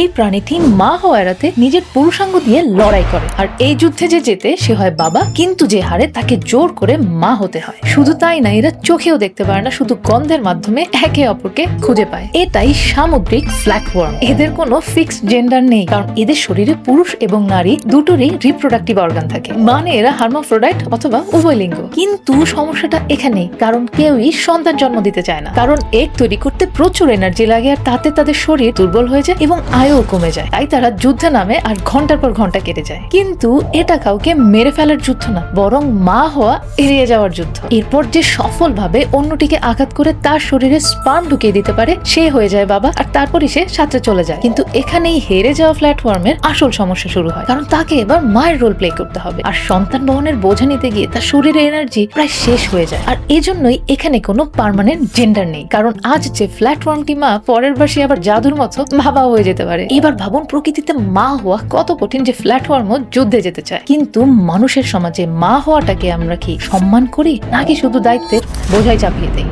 এই প্রাণীটি মা হওয়া এড়াতে নিজের পুরুষাঙ্গ দিয়ে লড়াই করে, আর এই যুদ্ধে যে জেতে সে হয় বাবা, কিন্তু যে হারে তাকে জোর করে মা হতে হয়। শুধু তাই না, এরা চোখেও দেখতে পারে না, শুধু গন্ধের মাধ্যমে একে অপরকে খুঁজে পায়। এটাই সামুদ্রিক ফ্ল্যাটওয়ার্ম। এদের কোনো ফিক্সড জেন্ডার নেই, কারণ এদের শরীরে পুরুষ এবং নারী দুটোরই রিপ্রোডাক্টিভ অর্গান থাকে, মানে এরা হার্মাফ্রোডাইট অথবা উভয়লিঙ্গ। কিন্তু সমস্যাটা এখানে, কারণ কেউই সন্তান জন্ম দিতে চায় না, কারণ এগ তৈরি করতে প্রচুর এনার্জি লাগে, আর তাতে তাদের শরীর দুর্বল হয়ে যায় এবং আয়ও কমে যায়। তাই তারা যুদ্ধে নামে আর ঘন্টার পর ঘন্টা কেটে যায়। কিন্তু এটা কাউকে মেরে ফেলার যুদ্ধ না, বরং মা হওয়া এড়িয়ে যাওয়ার যুদ্ধ। এরপর যে সফলভাবে অন্যটিকে আঘাত করে তার শরীরে স্পার্ম ঢুকিয়ে দিতে পারে, সে হয়ে যায় বাবা, আর তারপরই সে সাথে চলে যায়। কিন্তু এখানেই হেরে যাওয়া ফ্ল্যাটওয়ার্মের আসল সমস্যা শুরু হয়, কারণ তাকে এবার মায়ের রোল প্লে করতে হবে, আর সন্তান বহনের বোঝা নিতে গিয়ে তার শরীরের এনার্জি প্রায় শেষ হয়ে যায়। আর এজন্যই এখানে কোনো পার্মানেন্ট জেন্ডার নেই, কারণ আজ যে ফ্ল্যাটওয়ার্মটি মা, পরের বার সে আবার জাদুর মতো বাবা হয়ে যেতে পারে। এবার ভাবুন প্রকৃতিতে মা হওয়া কত কঠিন যে ফ্ল্যাটওয়ার্মও যুদ্ধে যেতে চায়। কিন্তু মানুষের সমাজে মা হওয়াটাকে আমরা কি সম্মান করি, নাকি শুধু দায়িত্বের বোঝাই চাপিয়ে দেই?